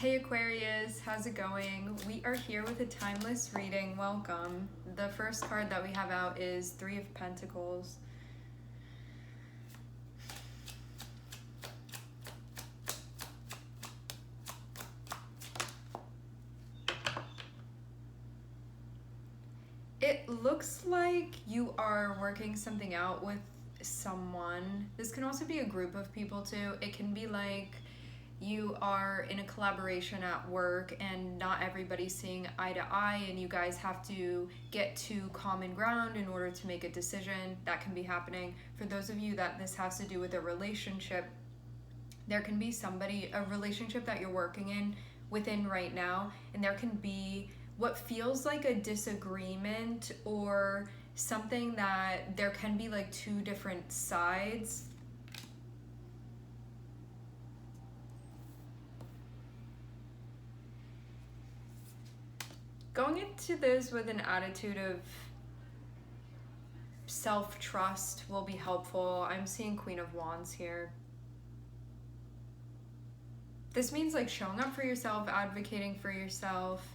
Hey Aquarius, how's it going? We are here with a timeless reading. Welcome. The first card that we have out is Three of Pentacles. It looks like you are working something out with someone. This can also be a group of people too. It can be like you are in a collaboration at work and not everybody's seeing eye to eye and you guys have to get to common ground in order to make a decision. That can be happening. For those of you that this has to do with a relationship, there can be a relationship that you're working within right now, and there can be what feels like a disagreement or something that there can be like two different sides. Going into this with an attitude of self-trust will be helpful. I'm seeing Queen of Wands here. This means like showing up for yourself, advocating for yourself.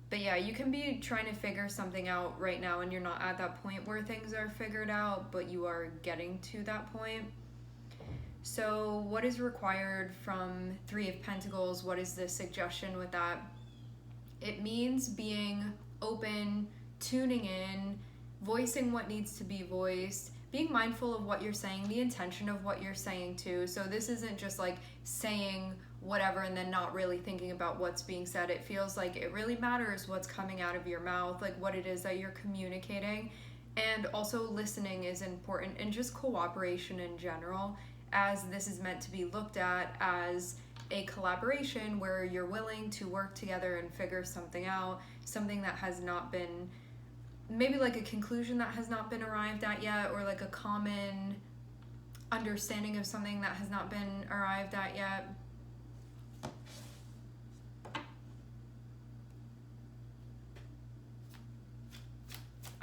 But yeah, you can be trying to figure something out right now and you're not at that point where things are figured out, but you are getting to that point. So what is required from Three of Pentacles? What is the suggestion with that? It means being open, tuning in, voicing what needs to be voiced, being mindful of what you're saying, the intention of what you're saying too. So this isn't just like saying whatever and then not really thinking about what's being said. It feels like it really matters what's coming out of your mouth, like what it is that you're communicating. And also listening is important, and just cooperation in general, as this is meant to be looked at as a collaboration where you're willing to work together and figure something out, something that has not been, maybe like a conclusion that has not been arrived at yet, or like a common understanding of something that has not been arrived at yet.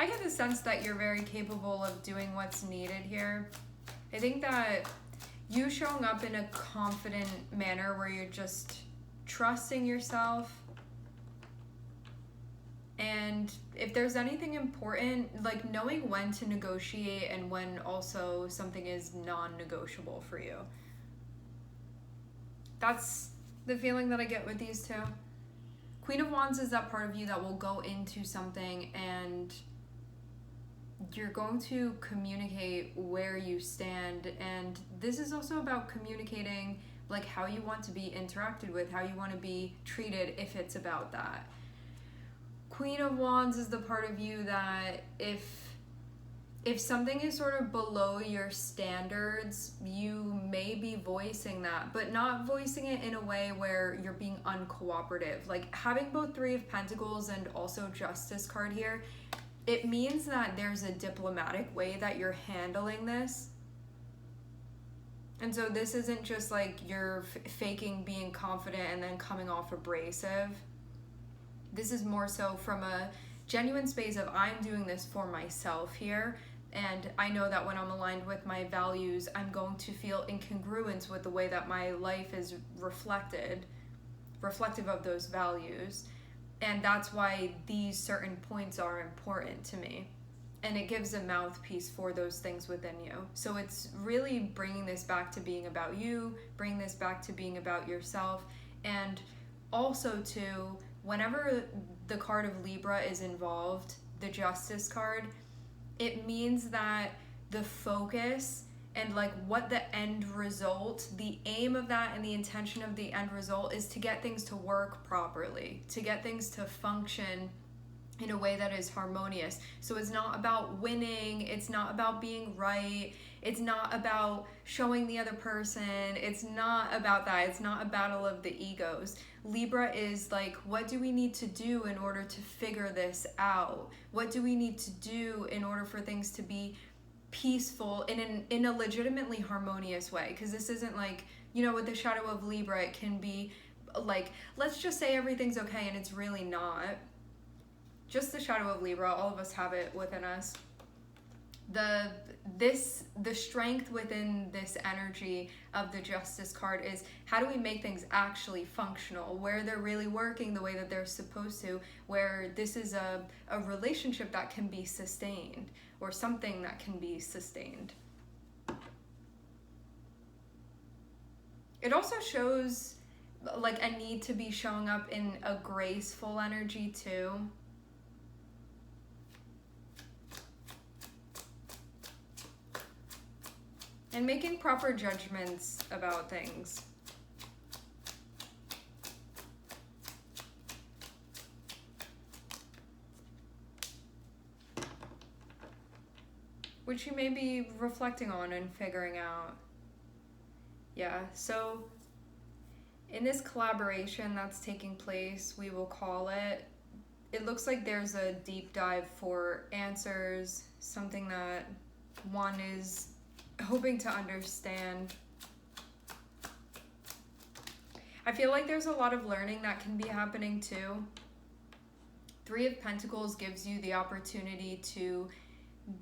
I get the sense that you're very capable of doing what's needed here. I think that you showing up in a confident manner where you're just trusting yourself. And if there's anything important, like knowing when to negotiate and when also something is non-negotiable for you. That's the feeling that I get with these two. Queen of Wands is that part of you that will go into something and you're going to communicate where you stand, and this is also about communicating like how you want to be interacted with, how you want to be treated if it's about that. Queen of Wands is the part of you that if something is sort of below your standards, you may be voicing that, but not voicing it in a way where you're being uncooperative. Like having both Three of Pentacles and also Justice card here, it means that there's a diplomatic way that you're handling this. And so this isn't just like you're faking being confident and then coming off abrasive. This is more so from a genuine space of I'm doing this for myself here. And I know that when I'm aligned with my values, I'm going to feel in congruence with the way that my life is reflective of those values. And that's why these certain points are important to me. And it gives a mouthpiece for those things within you. So it's really bringing this back to being about you, bringing this back to being about yourself. And also to, whenever the card of Libra is involved, the Justice card, it means that the focus and like what the end result, the aim of that and the intention of the end result is to get things to work properly, to get things to function in a way that is harmonious. So it's not about winning, it's not about being right, it's not about showing the other person, it's not about that, it's not a battle of the egos. Libra is like, what do we need to do in order to figure this out? What do we need to do in order for things to be peaceful in a legitimately harmonious way? Because this isn't like, you know, with the shadow of Libra, it can be like, let's just say everything's okay, and it's really not. Just the shadow of Libra, all of us have it within us. the strength within this energy of the Justice card is, how do we make things actually functional, where they're really working the way that they're supposed to, where this is a relationship that can be sustained, or something that can be sustained. It also shows like a need to be showing up in a graceful energy too. And making proper judgments about things. Which you may be reflecting on and figuring out. Yeah, so in this collaboration that's taking place, we will call it looks like there's a deep dive for answers, something that one is hoping to understand. I feel like there's a lot of learning that can be happening too. Three of Pentacles gives you the opportunity to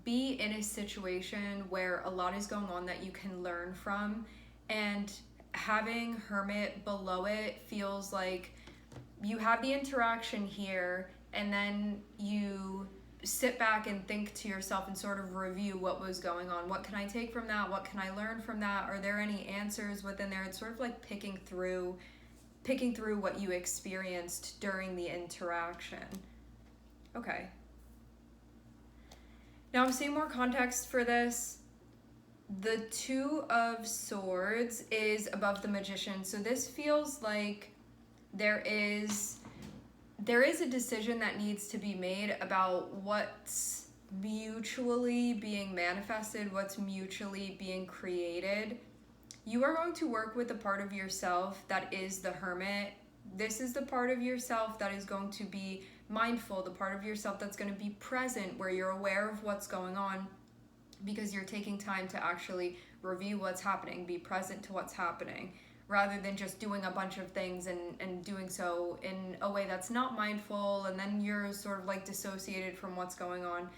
be in a situation where a lot is going on that you can learn from, and having Hermit below it feels like you have the interaction here, and then you sit back and think to yourself and sort of review what was going on. What can I take from that? What can I learn from that? Are there any answers within there? It's sort of like picking through what you experienced during the interaction. Okay. Now I'm seeing more context for this. The Two of Swords is above the Magician. So this feels like there is a decision that needs to be made about what's mutually being manifested, what's mutually being created. You are going to work with the part of yourself that is the Hermit. This is the part of yourself that is going to be mindful, the part of yourself that's going to be present, where you're aware of what's going on because you're taking time to actually review what's happening, be present to what's happening, rather than just doing a bunch of things and doing so in a way that's not mindful, and then you're sort of like dissociated from what's going on.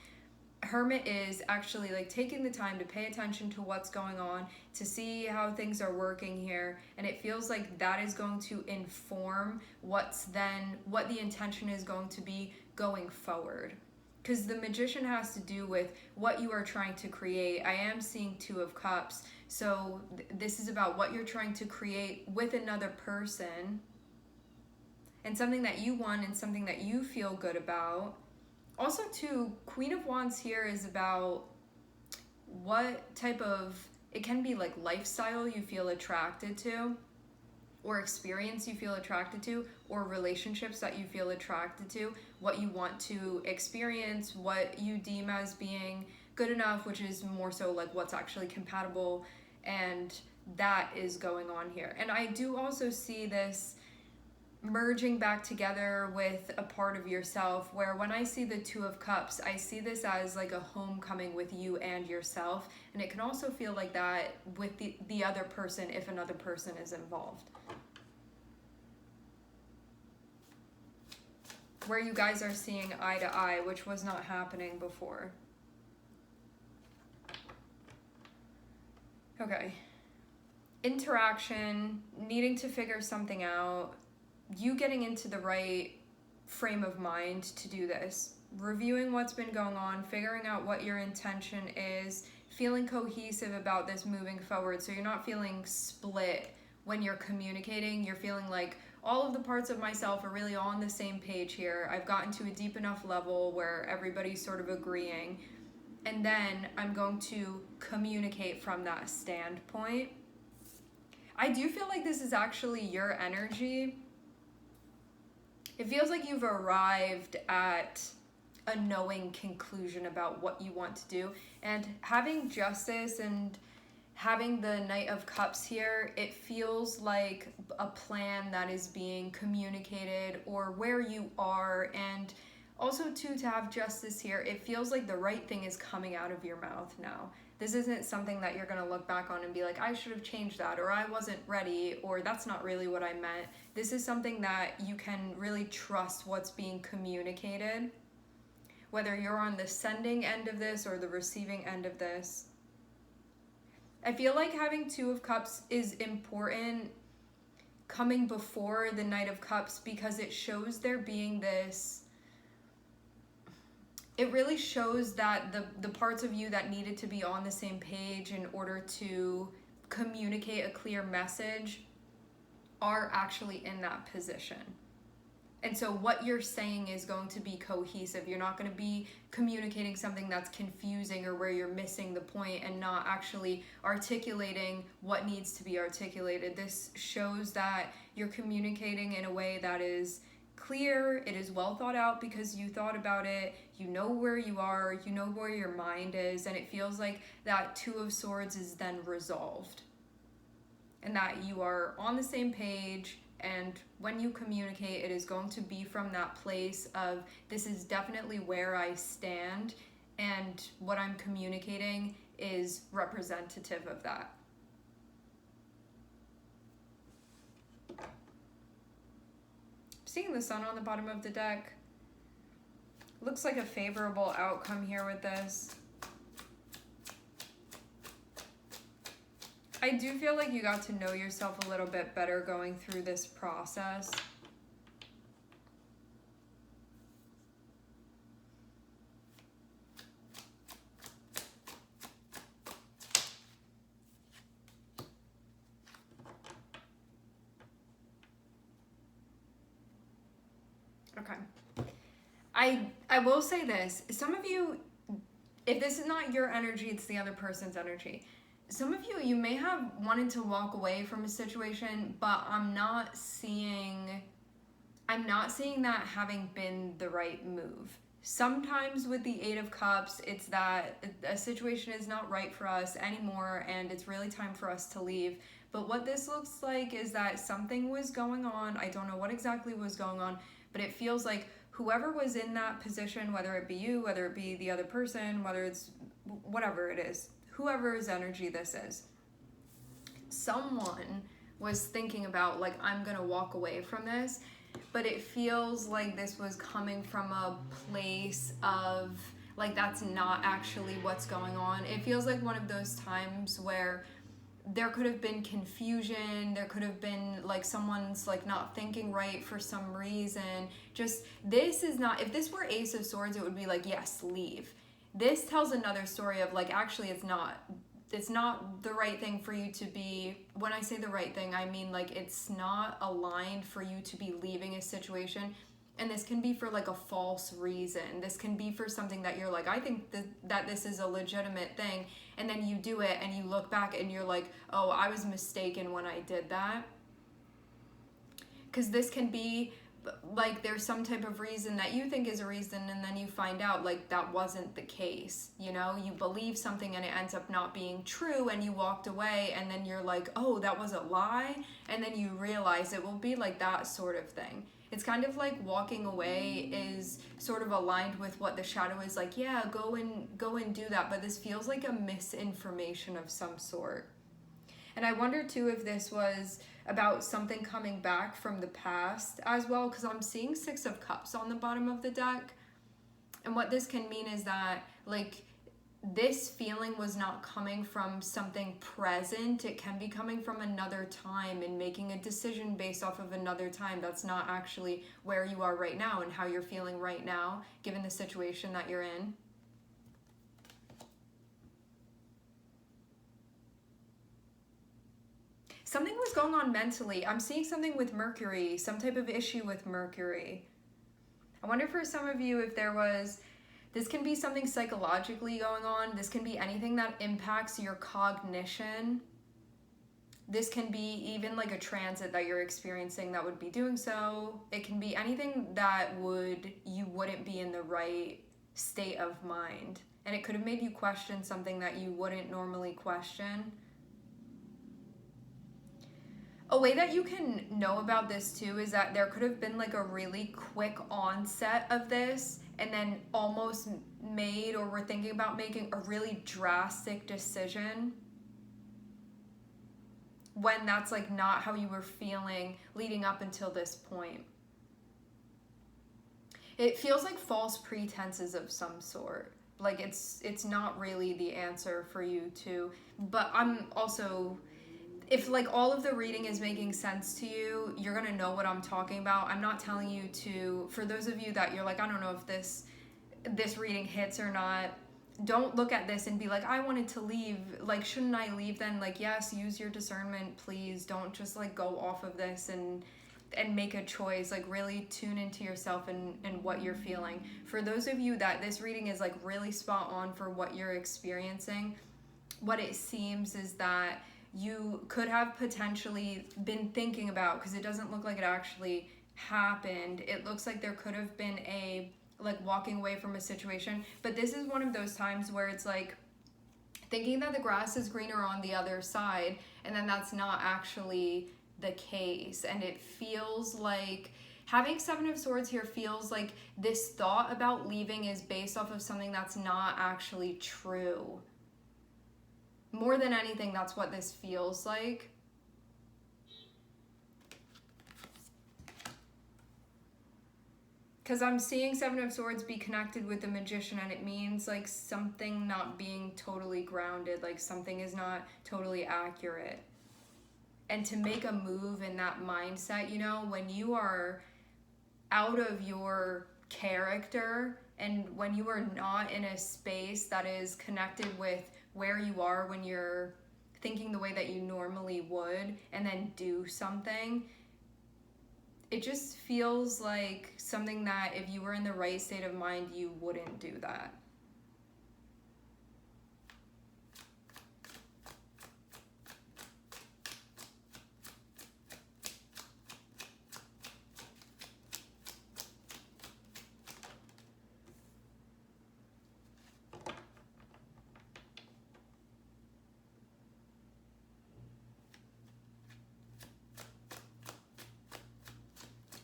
Hermit is actually like taking the time to pay attention to what's going on, to see how things are working here, and it feels like that is going to inform what the intention is going to be going forward. Because the Magician has to do with what you are trying to create. I am seeing Two of Cups. So this is about what you're trying to create with another person, and something that you want and something that you feel good about. Also too, Queen of Wands here is about what type of, it can be like lifestyle you feel attracted to, or experience you feel attracted to, or relationships that you feel attracted to, what you want to experience, what you deem as being good enough, which is more so like what's actually compatible, and that is going on here. And I do also see this merging back together with a part of yourself, where when I see the Two of Cups, I see this as like a homecoming with you and yourself, and it can also feel like that with the other person if another person is involved, where you guys are seeing eye to eye, which was not happening before. Okay. Interaction, needing to figure something out, you getting into the right frame of mind to do this, reviewing what's been going on, figuring out what your intention is, feeling cohesive about this moving forward, so you're not feeling split when you're communicating. You're feeling like all of the parts of myself are really on the same page here. I've gotten to a deep enough level where everybody's sort of agreeing, and then I'm going to communicate from that standpoint. I do feel like this is actually your energy. It feels like you've arrived at a knowing conclusion about what you want to do. And having Justice and having the Knight of Cups here, it feels like a plan that is being communicated, or where you are. And also too, to have Justice here, it feels like the right thing is coming out of your mouth now. This isn't something that you're going to look back on and be like, I should have changed that, or I wasn't ready, or that's not really what I meant. This is something that you can really trust what's being communicated. whether you're on the sending end of this or the receiving end of this. I feel like having Two of Cups is important coming before the Knight of Cups because it shows there being this, it really shows that the parts of you that needed to be on the same page in order to communicate a clear message are actually in that position. And so what you're saying is going to be cohesive. You're not going to be communicating something that's confusing or where you're missing the point and not actually articulating what needs to be articulated. This shows that you're communicating in a way that is clear, it is well thought out because you thought about it, you know where you are, you know where your mind is, and it feels like that Two of Swords is then resolved. And that you are on the same page, and when you communicate, it is going to be from that place of, this is definitely where I stand, and what I'm communicating is representative of that. Seeing the Sun on the bottom of the deck. Looks like a favorable outcome here with this. I do feel like you got to know yourself a little bit better going through this process. Okay. I will say this. Some of you, if this is not your energy, it's the other person's energy. Some of you may have wanted to walk away from a situation, but I'm not seeing that having been the right move. Sometimes with the Eight of Cups, it's that a situation is not right for us anymore and it's really time for us to leave. But what this looks like is that something was going on. I don't know what exactly was going on, but it feels like whoever was in that position, whether it be you, whether it be the other person, whether it's whatever it is, whoever's energy this is, someone was thinking about, like, I'm gonna walk away from this, but it feels like this was coming from a place of, like, that's not actually what's going on. It feels like one of those times where there could have been confusion, there could have been, like, someone's, like, not thinking right for some reason. Just, this is not, if this were Ace of Swords, it would be like, yes, leave. This tells another story of, like, actually it's not the right thing for you to be. When I say the right thing, I mean, like, it's not aligned for you to be leaving a situation. And this can be for, like, a false reason. This can be for something that you're like, I think that this is a legitimate thing. And then you do it and you look back and you're like, oh, I was mistaken when I did that. Because this can be, like, there's some type of reason that you think is a reason, and then you find out, like, that wasn't the case. You know, you believe something and it ends up not being true, and you walked away, and then you're like, oh, that was a lie. And then you realize it will be like that sort of thing. It's kind of like walking away is sort of aligned with what the shadow is like, yeah, go and do that. But this feels like a misinformation of some sort. And I wonder too if this was about something coming back from the past as well, because I'm seeing Six of Cups on the bottom of the deck. And what this can mean is that, like, this feeling was not coming from something present. It can be coming from another time and making a decision based off of another time that's not actually where you are right now and how you're feeling right now, given the situation that you're in. Something was going on mentally. I'm seeing something with Mercury, some type of issue with Mercury. I wonder for some of you if there was, this can be something psychologically going on. This can be anything that impacts your cognition. This can be even like a transit that you're experiencing that would be doing so. It can be anything that you wouldn't be in the right state of mind. And it could have made you question something that you wouldn't normally question. A way that you can know about this too is that there could have been like a really quick onset of this, and then almost made, or were thinking about making, a really drastic decision when that's like not how you were feeling leading up until this point. it feels like false pretenses of some sort. Like it's not really the answer for you to, but I'm also, if like all of the reading is making sense to you, you're gonna know what I'm talking about. I'm not telling you to, for those of you that you're like, I don't know if this reading hits or not, don't look at this and be like, I wanted to leave, like shouldn't I leave then? Like, yes, use your discernment, please. Don't just like go off of this and make a choice. Like really tune into yourself and what you're feeling. For those of you that this reading is like really spot on for what you're experiencing, what it seems is that you could have potentially been thinking about, because it doesn't look like it actually happened, it looks like there could have been a like walking away from a situation, but this is one of those times where it's like thinking that the grass is greener on the other side, and then that's not actually the case. And it feels like having Seven of Swords here feels like this thought about leaving is based off of something that's not actually true. More than anything, that's what this feels like. Because I'm seeing Seven of Swords be connected with the Magician, and it means like something not being totally grounded, like something is not totally accurate. And to make a move in that mindset, you know, when you are out of your character and when you are not in a space that is connected with where you are when you're thinking the way that you normally would, and then do something, it just feels like something that if you were in the right state of mind, you wouldn't do that.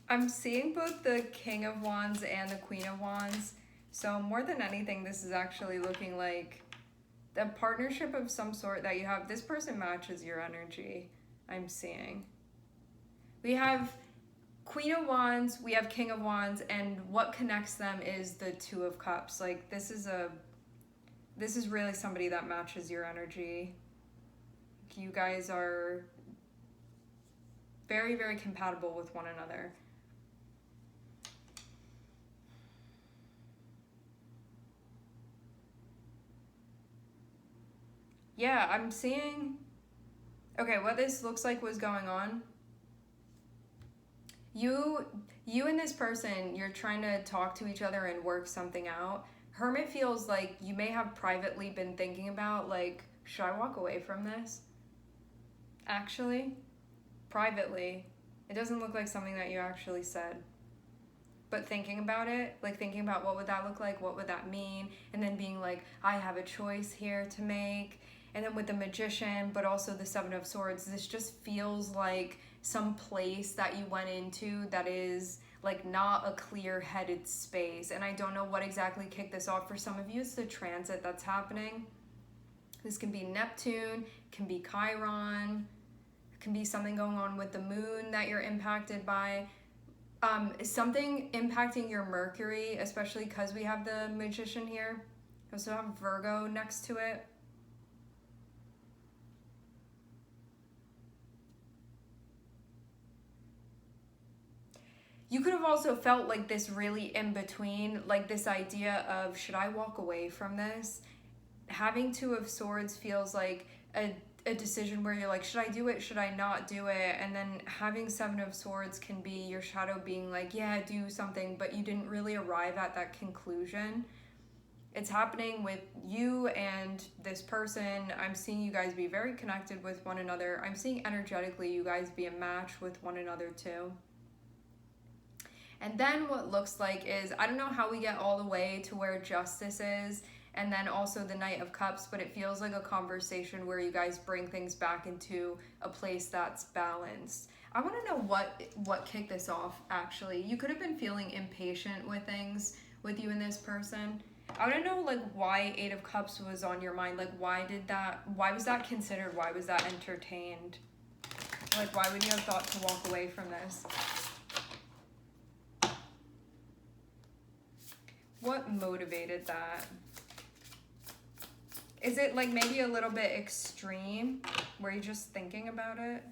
I'm seeing both the King of Wands and the Queen of Wands. So more than anything, this is actually looking like a partnership of some sort that you have. This person matches your energy, I'm seeing. We have Queen of Wands, we have King of Wands, and what connects them is the Two of Cups. Like this is really somebody that matches your energy. You guys are very, very compatible with one another. Yeah, I'm seeing, okay, what this looks like was going on. You and this person, you're trying to talk to each other and work something out. Hermit feels like you may have privately been thinking about, like, should I walk away from this? Actually, privately. It doesn't look like something that you actually said. But thinking about it, like thinking about what would that look like, what would that mean, and then being like, I have a choice here to make. And then with the Magician, but also the Seven of Swords, this just feels like some place that you went into that is like not a clear-headed space. And I don't know what exactly kicked this off. For some of you, it's the transit that's happening. This can be Neptune, can be Chiron, can be something going on with the moon that you're impacted by. Something impacting your Mercury, especially because we have the Magician here. We also have Virgo next to it. You could have also felt like this really in between, like this idea of, should I walk away from this? Having Two of Swords feels like a decision where you're like, should I do it? Should I not do it? And then having Seven of Swords can be your shadow being like, yeah, do something, but you didn't really arrive at that conclusion. It's happening with you and this person. I'm seeing you guys be very connected with one another. I'm seeing energetically you guys be a match with one another too. And then what looks like is, I don't know how we get all the way to where Justice is, and then also the Knight of Cups, but it feels like a conversation where you guys bring things back into a place that's balanced. I want to know what kicked this off, actually. You could have been feeling impatient with things with you and this person. I want to know, like, why Eight of Cups was on your mind. Like, why was that considered? Why was that entertained? Like, why would you have thought to walk away from this? what motivated that? Is it like maybe a little bit extreme? Were you just thinking about it?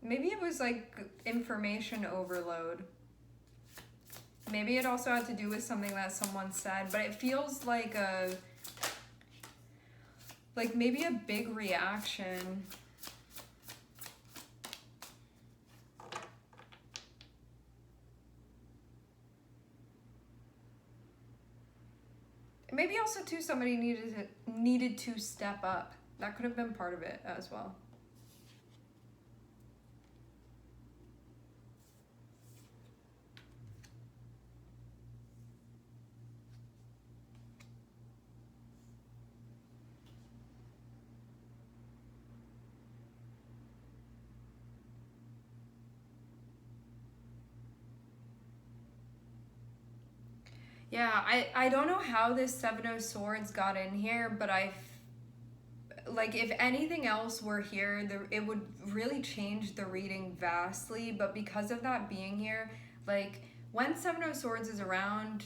Maybe it was like information overload. Maybe it also had to do with something that someone said, but it feels like maybe a big reaction. Maybe also too somebody needed to step up. That could have been part of it as well. Yeah, I don't know how this Seven of Swords got in here, but like if anything else were here, it would really change the reading vastly. But because of that being here, like when Seven of Swords is around,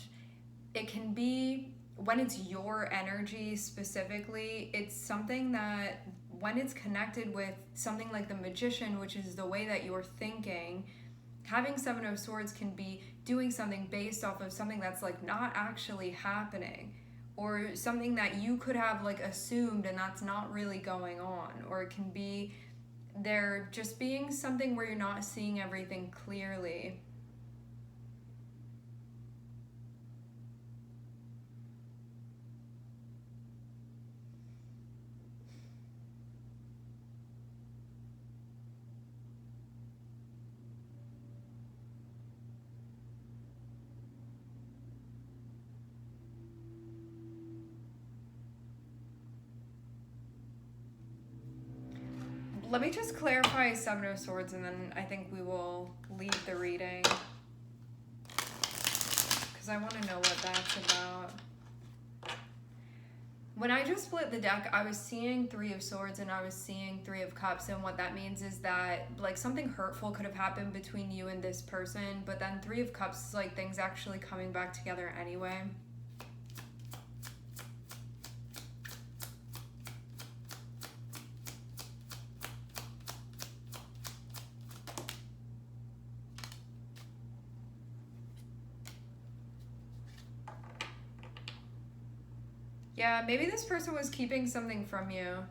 it can be, when it's your energy specifically, it's something that when it's connected with something like the Magician, which is the way that you're thinking, having Seven of Swords can be doing something based off of something that's like not actually happening, or something that you could have like assumed and that's not really going on, or it can be there just being something where you're not seeing everything clearly. Let me just clarify Seven of Swords and then I think we will leave the reading, because I want to know what that's about. When I just split the deck, I was seeing Three of Swords and I was seeing Three of Cups, and what that means is that like something hurtful could have happened between you and this person, but then Three of Cups is like things actually coming back together anyway. Yeah, maybe this person was keeping something from you.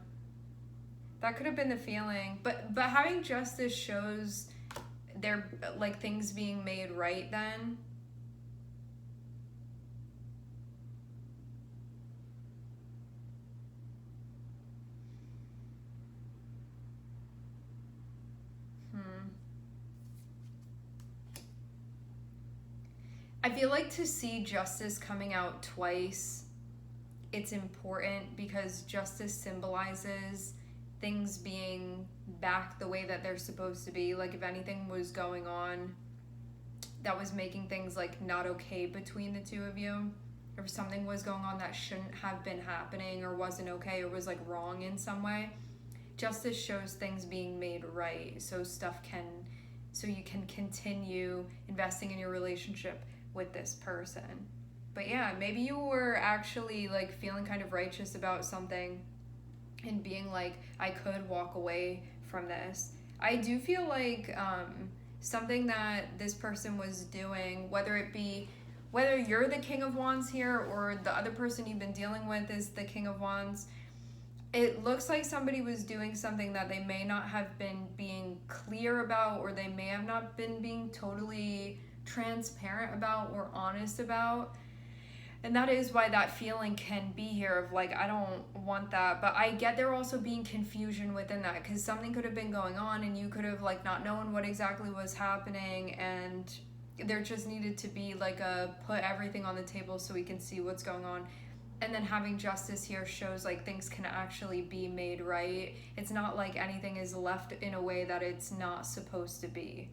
That could have been the feeling. But having Justice shows there like things being made right then. I feel like to see Justice coming out twice, it's important because Justice symbolizes things being back the way that they're supposed to be. Like if anything was going on that was making things like not okay between the two of you, or something was going on that shouldn't have been happening or wasn't okay or was like wrong in some way, Justice shows things being made right, so you can continue investing in your relationship with this person. But yeah, maybe you were actually like feeling kind of righteous about something and being like, I could walk away from this. I do feel like something that this person was doing, whether you're the King of Wands here or the other person you've been dealing with is the King of Wands, it looks like somebody was doing something that they may not have been being clear about, or they may have not been being totally transparent about or honest about. And that is why that feeling can be here of like, I don't want that. But I get there also being confusion within that, because something could have been going on and you could have like not known what exactly was happening, and there just needed to be like a put everything on the table so we can see what's going on. And then having Justice here shows like things can actually be made right. It's not like anything is left in a way that it's not supposed to be.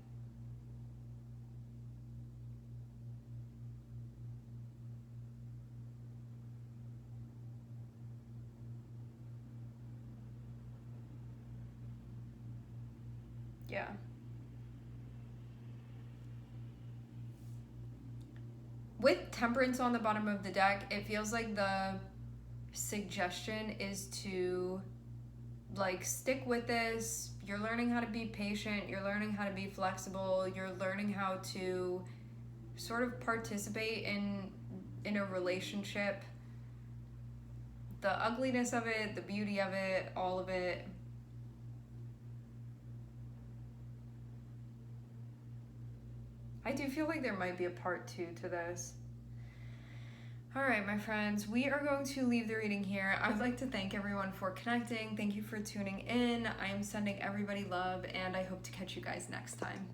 Yeah. with Temperance on the bottom of the deck, it feels like the suggestion is to like stick with this. You're learning how to be patient, you're learning how to be flexible, you're learning how to sort of participate in a relationship. The ugliness of it, the beauty of it, all of it. I do feel like there might be a part 2 to this. All right, my friends, we are going to leave the reading here. I would like to thank everyone for connecting. Thank you for tuning in. I'm sending everybody love, and I hope to catch you guys next time.